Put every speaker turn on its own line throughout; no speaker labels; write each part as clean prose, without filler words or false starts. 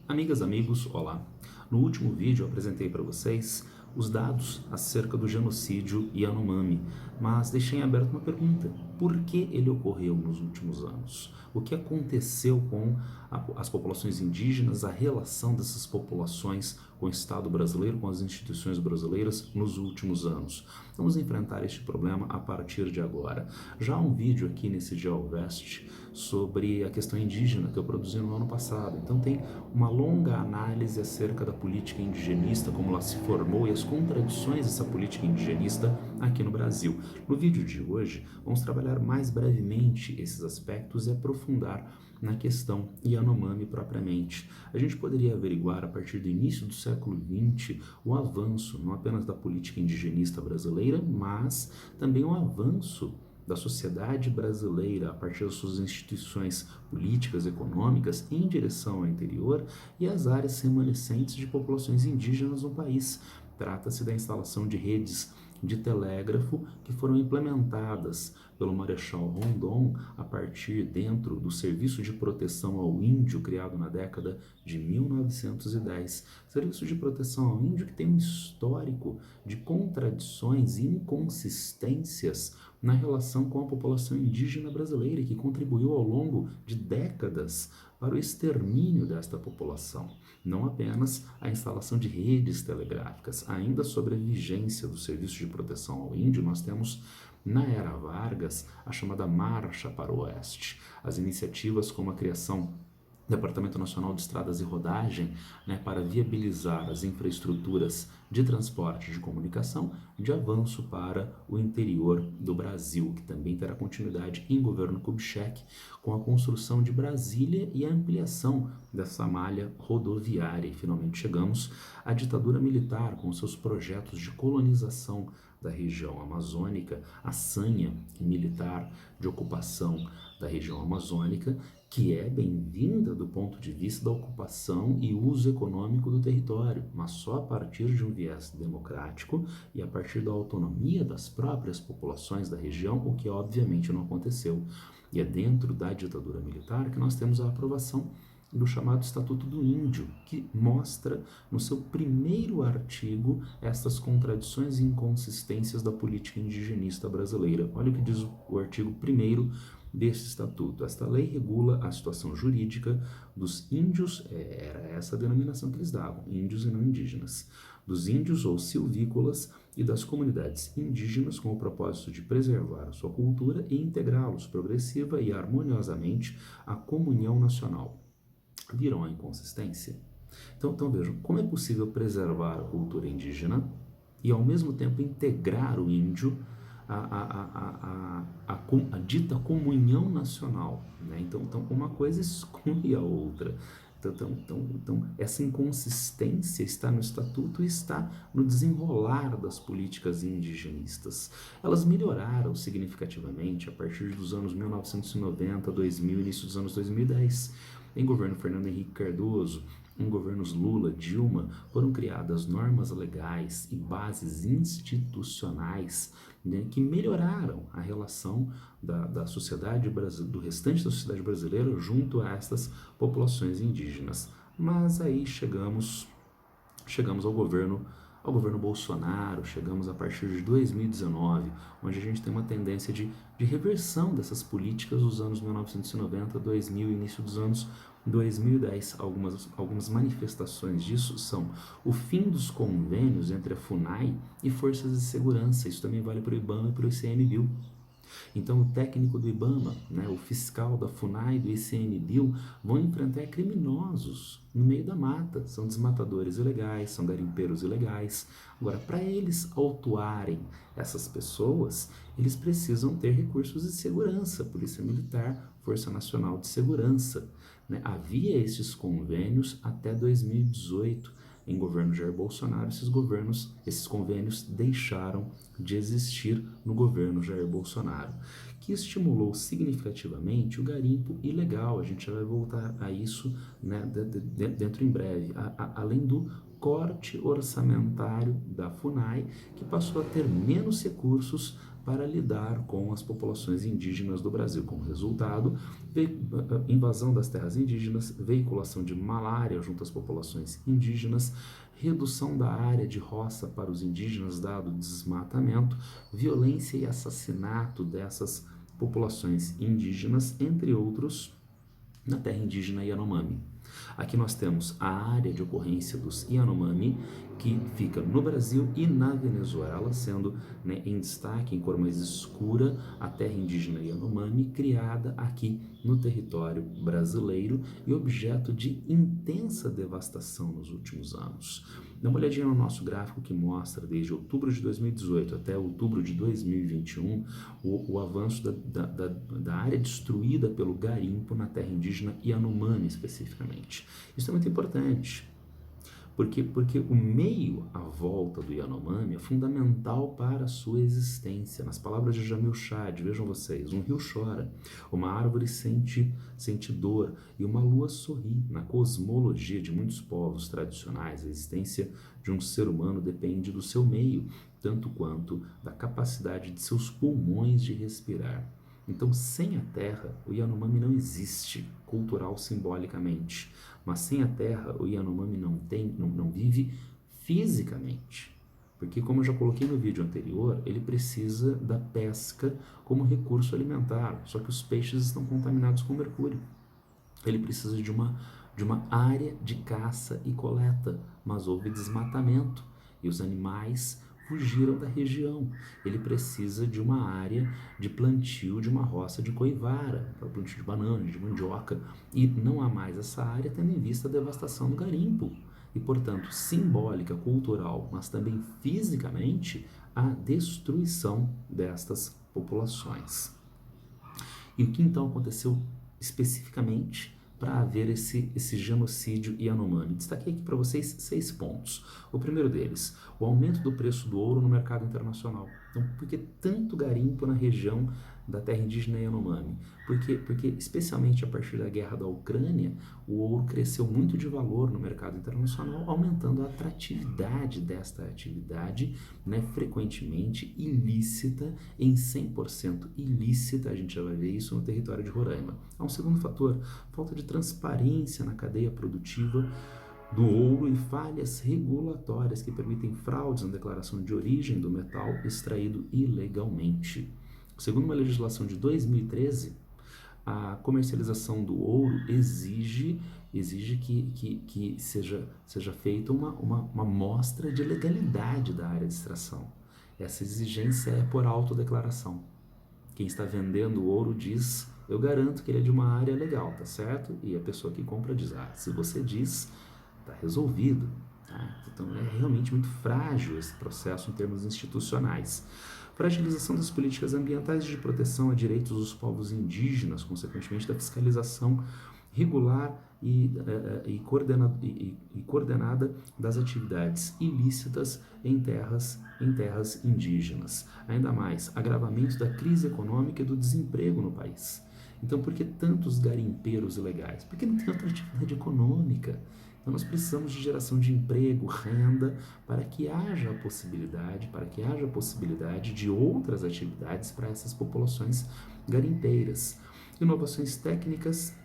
Amigas, amigos, olá! No último vídeo eu apresentei para vocês os dados acerca do genocídio Yanomami, mas deixei em aberto uma pergunta: por que ele ocorreu nos últimos anos? O que aconteceu com as populações indígenas, a relação dessas populações com o Estado brasileiro, com as instituições brasileiras nos últimos anos? Vamos enfrentar este problema a partir de agora. Já há um vídeo aqui nesse GeoVest sobre a questão indígena que eu produzi no ano passado, então tem uma longa análise acerca da política indigenista, como ela se formou e as contradições dessa política indigenista aqui no Brasil. No vídeo de hoje, vamos trabalhar mais brevemente esses aspectos e aprofundar na questão Yanomami propriamente. A gente poderia averiguar, a partir do início do século XX, o avanço não apenas da política indigenista brasileira, mas também o avanço da sociedade brasileira a partir das suas instituições políticas, econômicas, em direção ao interior e às áreas remanescentes de populações indígenas no país. Trata-se da instalação de redes de telégrafo que foram implementadas pelo Marechal Rondon a partir dentro do Serviço de Proteção ao Índio, criado na década de 1910. Serviço de Proteção ao Índio que tem um histórico de contradições e inconsistências na relação com a população indígena brasileira e que contribuiu ao longo de décadas para o extermínio desta população. Não apenas a instalação de redes telegráficas, ainda sobre a vigência do Serviço de Proteção ao Índio, nós temos na era Vargas a chamada Marcha para o Oeste. As iniciativas como a criação do Departamento Nacional de Estradas e Rodagem, para viabilizar as infraestruturas de transporte e de comunicação de avanço para o interior do Brasil, que também terá continuidade em governo Kubitschek, com a construção de Brasília e a ampliação dessa malha rodoviária. E finalmente chegamos à ditadura militar, com seus projetos de colonização da região amazônica, a sanha militar de ocupação da região amazônica, que é bem-vinda do ponto de vista da ocupação e uso econômico do território, mas só a partir de um viés democrático e a partir da autonomia das próprias populações da região, o que obviamente não aconteceu. E é dentro da ditadura militar que nós temos a aprovação do chamado Estatuto do Índio, que mostra no seu primeiro artigo estas contradições e inconsistências da política indigenista brasileira. Olha o que diz o artigo 1º deste estatuto. Esta lei regula a situação jurídica dos índios, era essa a denominação que eles davam, índios e não indígenas, dos índios ou silvícolas e das comunidades indígenas com o propósito de preservar a sua cultura e integrá-los progressiva e harmoniosamente à comunhão nacional. Viram a inconsistência? Então vejam, como é possível preservar a cultura indígena e ao mesmo tempo integrar o índio a dita comunhão nacional, né? Então uma coisa exclui a outra. Então, essa inconsistência está no Estatuto e está no desenrolar das políticas indigenistas. Elas melhoraram significativamente a partir dos anos 1990, 2000, início dos anos 2010. Em governo Fernando Henrique Cardoso, em governos Lula, Dilma, foram criadas normas legais e bases institucionais, que melhoraram a relação da sociedade do restante da sociedade brasileira junto a estas populações indígenas. Mas aí chegamos ao governo Bolsonaro, chegamos a partir de 2019, onde a gente tem uma tendência de reversão dessas políticas dos anos 1990, 2000 e início dos anos 2010. Algumas manifestações disso são o fim dos convênios entre a FUNAI e forças de segurança. Isso também vale para o IBAMA e para o ICMBio. Então, o técnico do IBAMA, o fiscal da FUNAI e do ICMBio vão enfrentar criminosos no meio da mata. São desmatadores ilegais, são garimpeiros ilegais. Agora, para eles autuarem essas pessoas, eles precisam ter recursos de segurança, Polícia Militar, Força Nacional de Segurança. Havia esses convênios até 2018. Em governo Jair Bolsonaro, esses convênios deixaram de existir no governo Jair Bolsonaro, que estimulou significativamente o garimpo ilegal. A gente já vai voltar a isso, dentro em breve, além do corte orçamentário da FUNAI, que passou a ter menos recursos para lidar com as populações indígenas do Brasil. Como resultado, invasão das terras indígenas, veiculação de malária junto às populações indígenas, redução da área de roça para os indígenas dado o desmatamento, violência e assassinato dessas populações indígenas, entre outros, na terra indígena Yanomami. Aqui nós temos a área de ocorrência dos Yanomami, que fica no Brasil e na Venezuela, sendo, né, em destaque, em cor mais escura, a terra indígena Yanomami, criada aqui no território brasileiro e objeto de intensa devastação nos últimos anos. Dá uma olhadinha no nosso gráfico que mostra desde outubro de 2018 até outubro de 2021 o avanço da área destruída pelo garimpo na terra indígena Yanomami especificamente. Isso é muito importante, porque o meio à volta do Yanomami é fundamental para a sua existência. Nas palavras de Jamil Chad, vejam vocês, um rio chora, uma árvore sente dor e uma lua sorri. Na cosmologia de muitos povos tradicionais, a existência de um ser humano depende do seu meio, tanto quanto da capacidade de seus pulmões de respirar. Então, sem a terra, o Yanomami não existe, cultural simbolicamente. Mas sem a terra, o Yanomami não vive fisicamente. Porque, como eu já coloquei no vídeo anterior, ele precisa da pesca como recurso alimentar. Só que os peixes estão contaminados com mercúrio. Ele precisa de uma área de caça e coleta, mas houve desmatamento e os animais fugiram da região. Ele precisa de uma área de plantio de uma roça de coivara, para o plantio de banana, de mandioca, e não há mais essa área, tendo em vista a devastação do garimpo. E, portanto, simbólica, cultural, mas também fisicamente, a destruição destas populações. E o que então aconteceu especificamente para haver esse genocídio Yanomami? Destaquei aqui para vocês 6 pontos. O primeiro deles, o aumento do preço do ouro no mercado internacional. Então, por que tanto garimpo na região da terra indígena Yanomami? Porque especialmente a partir da guerra da Ucrânia, o ouro cresceu muito de valor no mercado internacional, aumentando a atratividade desta atividade, né, frequentemente ilícita, em 100% ilícita, a gente já vai ver isso no território de Roraima. Há um segundo fator, falta de transparência na cadeia produtiva do ouro e falhas regulatórias que permitem fraudes na declaração de origem do metal extraído ilegalmente. Segundo uma legislação de 2013, a comercialização do ouro exige que seja feita uma mostra de legalidade da área de extração. Essa exigência é por autodeclaração. Quem está vendendo o ouro diz, eu garanto que ele é de uma área legal, tá certo? E a pessoa que compra diz, se você diz, tá resolvido. Tá? Então é realmente muito frágil esse processo em termos institucionais. Fragilização das políticas ambientais de proteção a direitos dos povos indígenas, consequentemente da fiscalização regular e coordenada das atividades ilícitas em terras indígenas. Ainda mais, agravamento da crise econômica e do desemprego no país. Então, por que tantos garimpeiros ilegais? Porque não tem outra atividade econômica. Então, nós precisamos de geração de emprego, renda, para que haja a possibilidade de outras atividades para essas populações garimpeiras. Inovações técnicas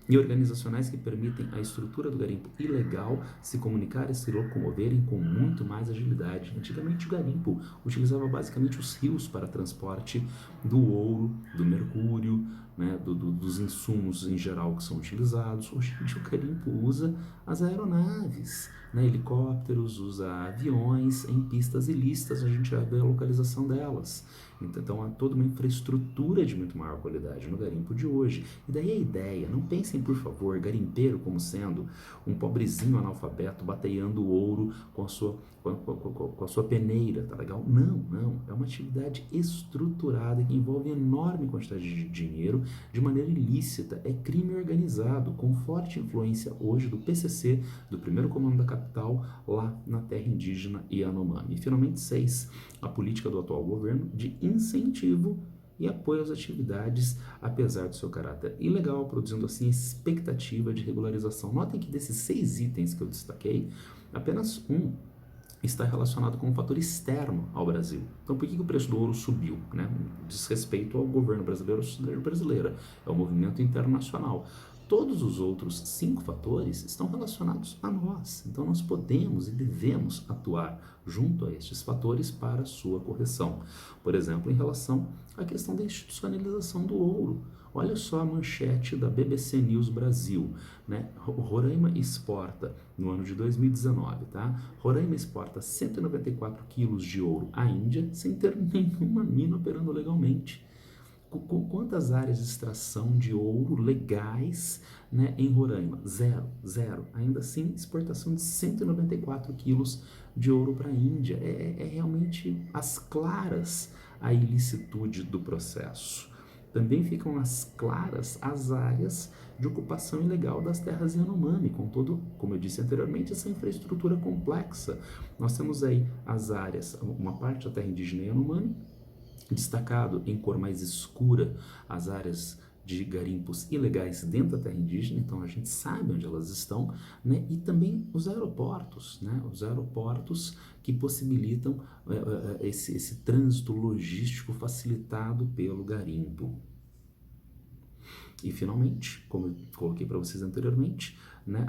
e organizacionais que permitem à estrutura do garimpo ilegal se comunicar e se locomoverem com muito mais agilidade. Antigamente o garimpo utilizava basicamente os rios para transporte do ouro, do mercúrio, né, dos insumos em geral que são utilizados. Hoje em dia o garimpo usa as aeronaves, né, helicópteros, usa aviões em pistas ilícitas, a gente vai ver a localização delas. Então há toda uma infraestrutura de muito maior qualidade no garimpo de hoje. E daí a ideia, não pensem por favor, garimpeiro como sendo um pobrezinho analfabeto bateando ouro com a sua peneira, tá legal? Não, é uma atividade estruturada que envolve enorme quantidade de dinheiro de maneira ilícita, é crime organizado, com forte influência hoje do PCC, do primeiro comando da capital, lá na terra indígena Yanomami. E finalmente 6, a política do atual governo de incentivo e apoio às atividades, apesar do seu caráter ilegal, produzindo assim expectativa de regularização. Notem que desses 6 itens que eu destaquei, apenas um está relacionado com um fator externo ao Brasil. Então, por que o preço do ouro subiu? Né? Diz respeito ao governo brasileiro, à sociedade brasileira, é o movimento internacional. Todos os outros 5 fatores estão relacionados a nós. Então, nós podemos e devemos atuar junto a estes fatores para sua correção. Por exemplo, em relação à questão da institucionalização do ouro. Olha só a manchete da BBC News Brasil, né? Roraima exporta, no ano de 2019, tá? Roraima exporta 194 quilos de ouro à Índia sem ter nenhuma mina operando legalmente. Quantas áreas de extração de ouro legais, né, em Roraima? Zero. Ainda assim, exportação de 194 quilos de ouro para a Índia. É realmente às claras a ilicitude do processo. Também ficam às claras as áreas de ocupação ilegal das terras Yanomami, com todo, como eu disse anteriormente, essa infraestrutura complexa. Nós temos aí as áreas, uma parte da terra indígena Yanomami, destacado em cor mais escura as áreas de garimpos ilegais dentro da terra indígena, então a gente sabe onde elas estão, né? E também os aeroportos, né? Os aeroportos que possibilitam esse trânsito logístico facilitado pelo garimpo. E finalmente, como eu coloquei para vocês anteriormente, né,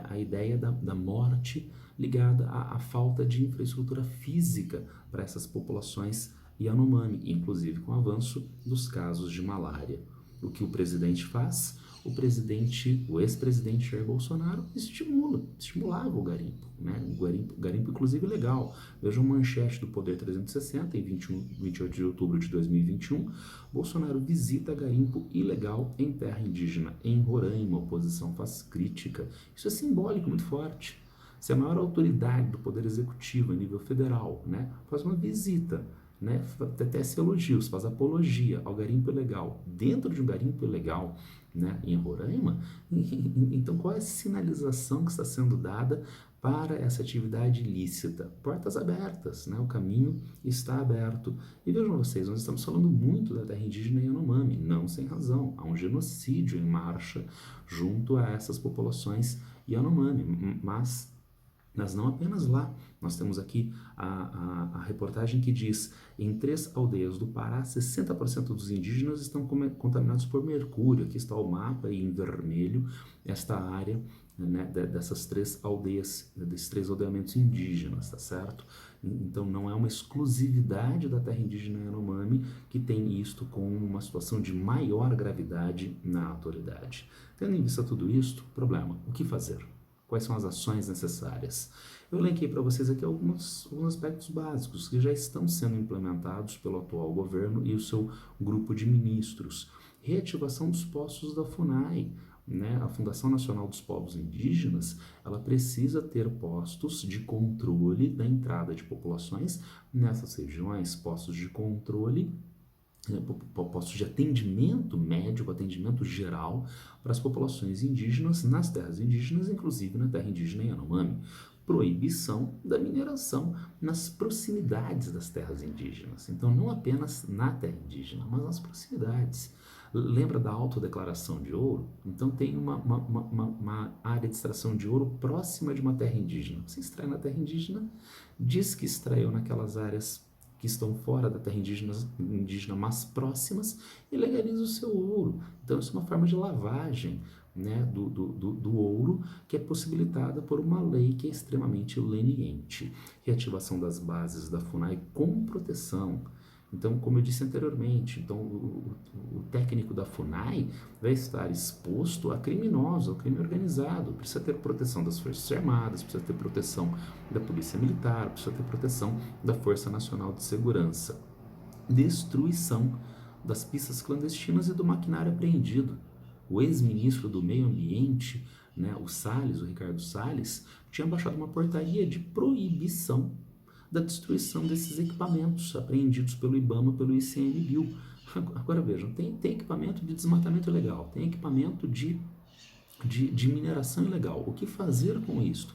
a ideia da morte ligada à falta de infraestrutura física para essas populações Yanomami, inclusive com o avanço dos casos de malária. O que o presidente faz? O ex-presidente Jair Bolsonaro estimulava o garimpo, né? O garimpo inclusive legal. Vejam manchete do Poder 360, em 28 de outubro de 2021, Bolsonaro visita garimpo ilegal em terra indígena em Roraima, a oposição faz crítica. Isso é simbólico, muito forte. Se a maior autoridade do Poder Executivo a nível federal, né, faz uma visita, né, tece elogios, faz apologia ao garimpo ilegal, dentro de um garimpo ilegal, né, em Roraima, então qual é a sinalização que está sendo dada para essa atividade ilícita? Portas abertas, né, o caminho está aberto. E vejam vocês, nós estamos falando muito da terra indígena Yanomami, não sem razão, há um genocídio em marcha junto a essas populações Yanomami, mas não apenas lá. Nós temos aqui a reportagem que diz: em 3 aldeias do Pará, 60% dos indígenas estão contaminados por mercúrio. Aqui está o mapa e em vermelho esta área, né, dessas 3 aldeias, desses 3 aldeamentos indígenas, tá certo? Então não é uma exclusividade da terra indígena Yanomami que tem isto com uma situação de maior gravidade na autoridade. Tendo em vista tudo isto, problema, o que fazer? Quais são as ações necessárias? Eu elenquei para vocês aqui alguns aspectos básicos que já estão sendo implementados pelo atual governo e o seu grupo de ministros. Reativação dos postos da FUNAI, né? A Fundação Nacional dos Povos Indígenas, ela precisa ter postos de controle da entrada de populações nessas regiões, postos de controle, postos de atendimento médico, atendimento geral para as populações indígenas nas terras indígenas, inclusive na terra indígena Yanomami. Proibição da mineração nas proximidades das terras indígenas. Então, não apenas na terra indígena, mas nas proximidades. Lembra da autodeclaração de ouro? Então, tem uma área de extração de ouro próxima de uma terra indígena. Você extrai na terra indígena, diz que extraiu naquelas áreas que estão fora da terra indígena, mas próximas, e legaliza o seu ouro. Então, isso é uma forma de lavagem, né, do ouro, que é possibilitada por uma lei que é extremamente leniente. Reativação das bases da FUNAI com proteção. Então, como eu disse anteriormente, então, o técnico da FUNAI vai estar exposto a criminosos, ao crime organizado. Precisa ter proteção das Forças Armadas, precisa ter proteção da Polícia Militar, precisa ter proteção da Força Nacional de Segurança. Destruição das pistas clandestinas e do maquinário apreendido. O ex-ministro do Meio Ambiente, né, o Ricardo Salles, tinha baixado uma portaria de proibição da destruição desses equipamentos apreendidos pelo IBAMA, pelo ICMBio. Agora vejam, tem equipamento de desmatamento ilegal, tem equipamento de mineração ilegal. O que fazer com isto?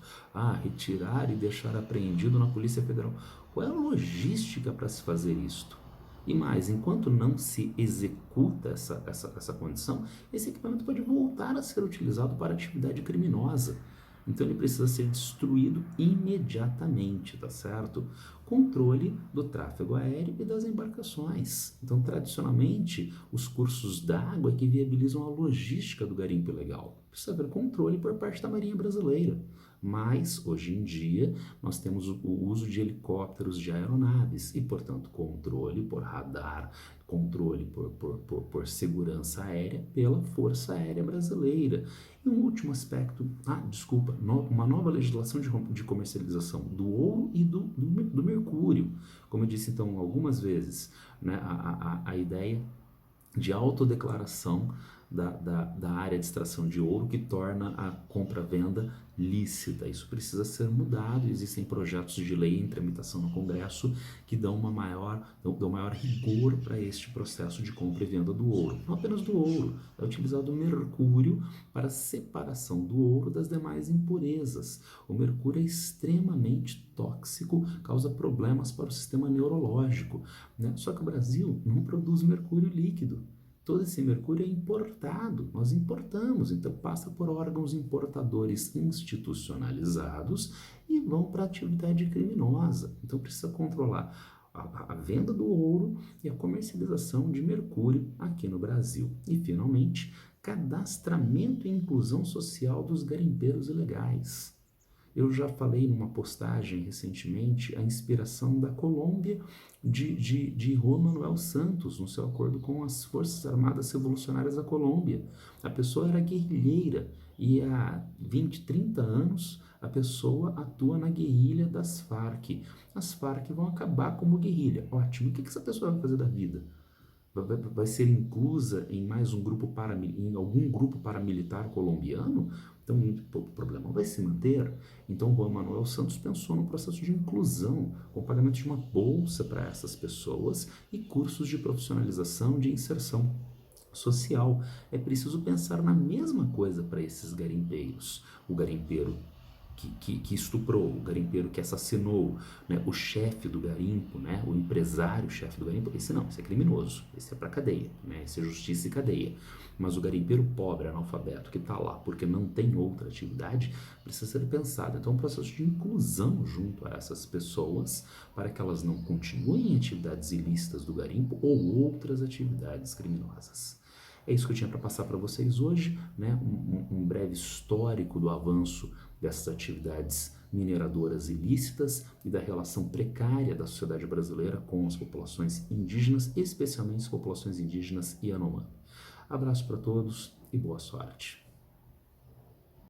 Retirar e deixar apreendido na Polícia Federal. Qual é a logística para se fazer isto? E mais, enquanto não se executa essa condição, esse equipamento pode voltar a ser utilizado para atividade criminosa. Então ele precisa ser destruído imediatamente, tá certo? Controle do tráfego aéreo e das embarcações. Então, tradicionalmente, os cursos d'água é que viabilizam a logística do garimpo ilegal. Precisa haver controle por parte da Marinha Brasileira. Mas, hoje em dia, nós temos o uso de helicópteros, de aeronaves e, portanto, controle por radar, controle por segurança aérea pela Força Aérea Brasileira. E um último aspecto, uma nova legislação de comercialização do ouro e do mercúrio. Como eu disse então algumas vezes, né, a ideia de autodeclaração da área de extração de ouro que torna a compra-venda lícita. Isso precisa ser mudado. Existem projetos de lei em tramitação no Congresso que dão maior rigor para este processo de compra e venda do ouro. Não apenas do ouro, é utilizado o mercúrio para separação do ouro das demais impurezas. O mercúrio é extremamente tóxico, causa problemas para o sistema neurológico, né? Só que o Brasil não produz mercúrio líquido. Todo esse mercúrio é importado, nós importamos, então passa por órgãos importadores institucionalizados e vão para a atividade criminosa. Então precisa controlar a venda do ouro e a comercialização de mercúrio aqui no Brasil. E, finalmente, cadastramento e inclusão social dos garimpeiros ilegais. Eu já falei numa postagem recentemente a inspiração da Colômbia de Juan Manuel Santos no seu acordo com as Forças Armadas Revolucionárias da Colômbia. A pessoa era guerrilheira e há 20, 30 anos a pessoa atua na guerrilha das Farc. As Farc vão acabar como guerrilha. Ótimo. O que essa pessoa vai fazer da vida? Vai ser inclusa em mais um grupo em algum grupo paramilitar colombiano? Então o problema vai se manter. Então Juan Manuel Santos pensou no processo de inclusão, com o pagamento de uma bolsa para essas pessoas e cursos de profissionalização, de inserção social. É preciso pensar na mesma coisa para esses garimpeiros. O garimpeiro que estuprou, o garimpeiro que assassinou, né, o chefe do garimpo, né, o empresário chefe do garimpo, esse não, esse é criminoso, esse é para cadeia, né, esse é justiça e cadeia. Mas o garimpeiro pobre, analfabeto, que está lá porque não tem outra atividade, precisa ser pensado. Então, um processo de inclusão junto a essas pessoas para que elas não continuem em atividades ilícitas do garimpo ou outras atividades criminosas. É isso que eu tinha para passar para vocês hoje, né? Um breve histórico do avanço dessas atividades mineradoras ilícitas e da relação precária da sociedade brasileira com as populações indígenas, especialmente as populações indígenas Yanomami. Abraço para todos e boa sorte.